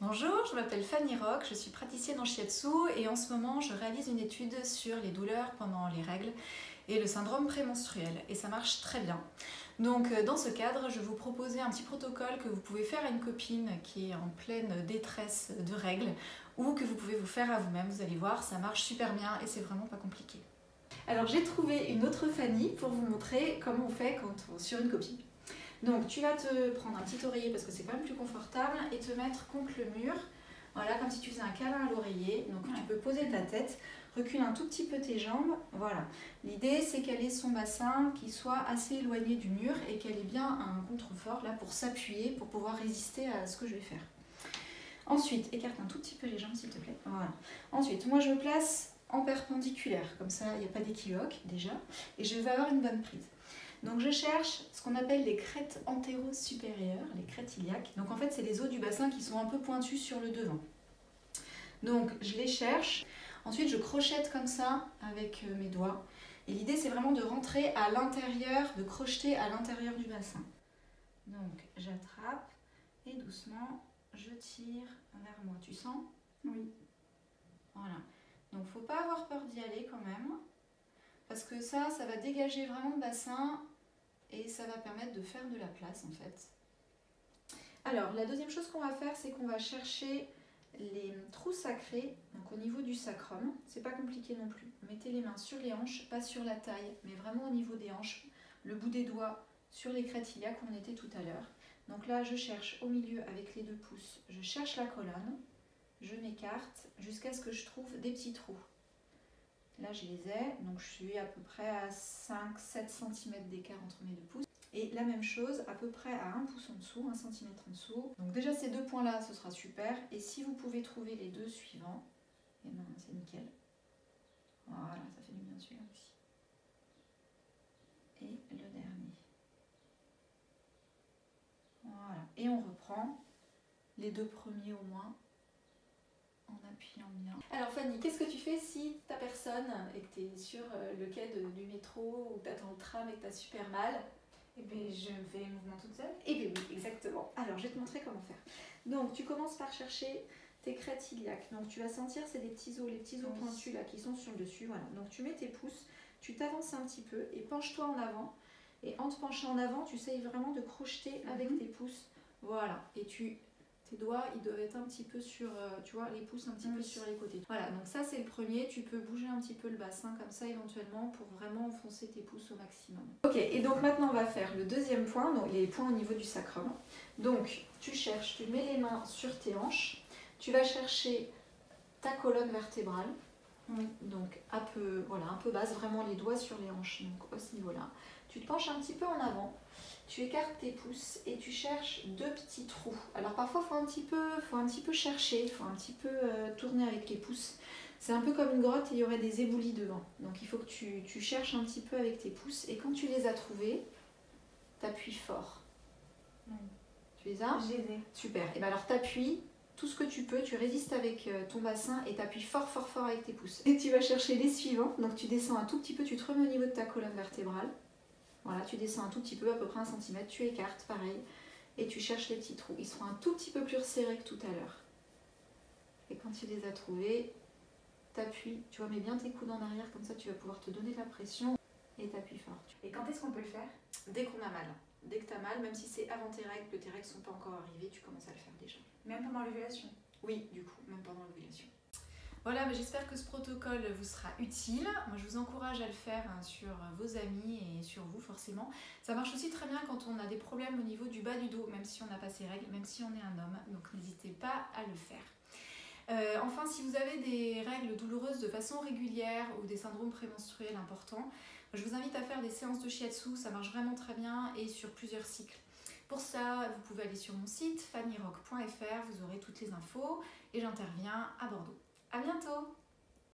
Bonjour, je m'appelle Fanny Rock, je suis praticienne en shiatsu et en ce moment je réalise une étude sur les douleurs pendant les règles et le syndrome prémenstruel et ça marche très bien. Donc dans ce cadre, je vais vous proposer un petit protocole que vous pouvez faire à une copine qui est en pleine détresse de règles ou que vous pouvez vous faire à vous-même. Vous allez voir, ça marche super bien et c'est vraiment pas compliqué. Alors j'ai trouvé une autre Fanny pour vous montrer comment on fait sur une copine. Donc tu vas te prendre un petit oreiller parce que c'est quand même plus confortable et te mettre contre le mur, voilà, comme si tu faisais un câlin à l'oreiller. Donc tu peux poser ta tête, recule un tout petit peu tes jambes, voilà. L'idée c'est qu'elle ait son bassin qui soit assez éloigné du mur et qu'elle ait bien un contrefort là pour s'appuyer, pour pouvoir résister à ce que je vais faire. Ensuite, écarte un tout petit peu les jambes s'il te plaît, voilà. Ensuite, moi je me place en perpendiculaire, comme ça il n'y a pas d'équivoque déjà, et je vais avoir une bonne prise. Donc je cherche ce qu'on appelle les crêtes antéro-supérieures, les crêtes iliaques. Donc en fait c'est les os du bassin qui sont un peu pointus sur le devant. Donc je les cherche, ensuite je crochette comme ça avec mes doigts. Et l'idée c'est vraiment de rentrer à l'intérieur, de crocheter à l'intérieur du bassin. Donc j'attrape et doucement je tire vers moi. Tu sens? Oui. Voilà. Donc faut pas avoir peur d'y aller quand même. Parce que ça va dégager vraiment le bassin et ça va permettre de faire de la place en fait. Alors la deuxième chose qu'on va faire, c'est qu'on va chercher les trous sacrés, donc au niveau du sacrum. C'est pas compliqué non plus. Mettez les mains sur les hanches, pas sur la taille, mais vraiment au niveau des hanches. Le bout des doigts sur les crêtes iliaques où on était tout à l'heure. Donc là je cherche au milieu avec les 2 pouces, je cherche la colonne, je m'écarte jusqu'à ce que je trouve des petits trous. Là je les ai, donc je suis à peu près à 5-7 cm d'écart entre mes 2 pouces. Et la même chose à peu près à 1 pouce en dessous, 1 cm en dessous. Donc déjà ces 2 points là ce sera super. Et si vous pouvez trouver les 2 suivants, et ben c'est nickel. Voilà, ça fait du bien celui-là aussi. Et le dernier. Voilà, et on reprend les 2 premiers au moins. En appuyant bien. Alors Fanny, qu'est-ce que tu fais si t'as personne et que tu es sur le quai du métro ou t'attends le tram et que t'as super mal? Et bien je fais les mouvements toute seule. Et bien oui, exactement. Alors je vais te montrer comment faire. Donc tu commences par chercher tes crêtes iliaques. Donc tu vas sentir, c'est des petits os, les petits os pointus là qui sont sur le dessus. Voilà. Donc tu mets tes pouces, tu t'avances un petit peu et penche-toi en avant. Et en te penchant en avant, tu essayes vraiment de crocheter avec tes pouces. Voilà. Et tes doigts, ils doivent être un petit peu sur, tu vois, les pouces un petit peu sur les côtés. Voilà, donc ça c'est le premier. Tu peux bouger un petit peu le bassin comme ça éventuellement pour vraiment enfoncer tes pouces au maximum. Ok, et donc maintenant on va faire le deuxième point, donc les points au niveau du sacrum. Donc tu cherches, tu mets les mains sur tes hanches, tu vas chercher ta colonne vertébrale. Donc un peu basse, vraiment les doigts sur les hanches, donc à ce niveau-là. Tu te penches un petit peu en avant. Tu écartes tes pouces et tu cherches 2 petits trous. Alors parfois il faut un petit peu chercher, il faut un petit peu tourner avec les pouces. C'est un peu comme une grotte et il y aurait des éboulis devant. Donc il faut que tu cherches un petit peu avec tes pouces et quand tu les as trouvés, tu appuies fort. Tu les as? Je les ai. Super. Et bien alors t'appuies tout ce que tu peux, tu résistes avec ton bassin et t'appuies fort fort fort avec tes pouces. Et tu vas chercher les suivants. Donc tu descends un tout petit peu, tu te remets au niveau de ta colonne vertébrale. Voilà, tu descends un tout petit peu, à peu près 1 cm, tu écartes, pareil, et tu cherches les petits trous. Ils seront un tout petit peu plus resserrés que tout à l'heure. Et quand tu les as trouvés, t'appuies, tu vois, mets bien tes coudes en arrière, comme ça tu vas pouvoir te donner de la pression, et t'appuies fort. Et quand est-ce qu'on peut le faire? Dès qu'on a mal. Dès que tu as mal, même si c'est avant tes règles, que tes règles ne sont pas encore arrivées, tu commences à le faire déjà. Même pendant l'ovulation? Oui, du coup, même pendant l'ovulation. Voilà, mais j'espère que ce protocole vous sera utile. Moi, je vous encourage à le faire sur vos amis et sur vous, forcément. Ça marche aussi très bien quand on a des problèmes au niveau du bas du dos, même si on n'a pas ses règles, même si on est un homme. Donc, n'hésitez pas à le faire. Enfin, si vous avez des règles douloureuses de façon régulière ou des syndromes prémenstruels importants, je vous invite à faire des séances de shiatsu. Ça marche vraiment très bien et sur plusieurs cycles. Pour ça, vous pouvez aller sur mon site fannyrock.fr, vous aurez toutes les infos et j'interviens à Bordeaux. À bientôt!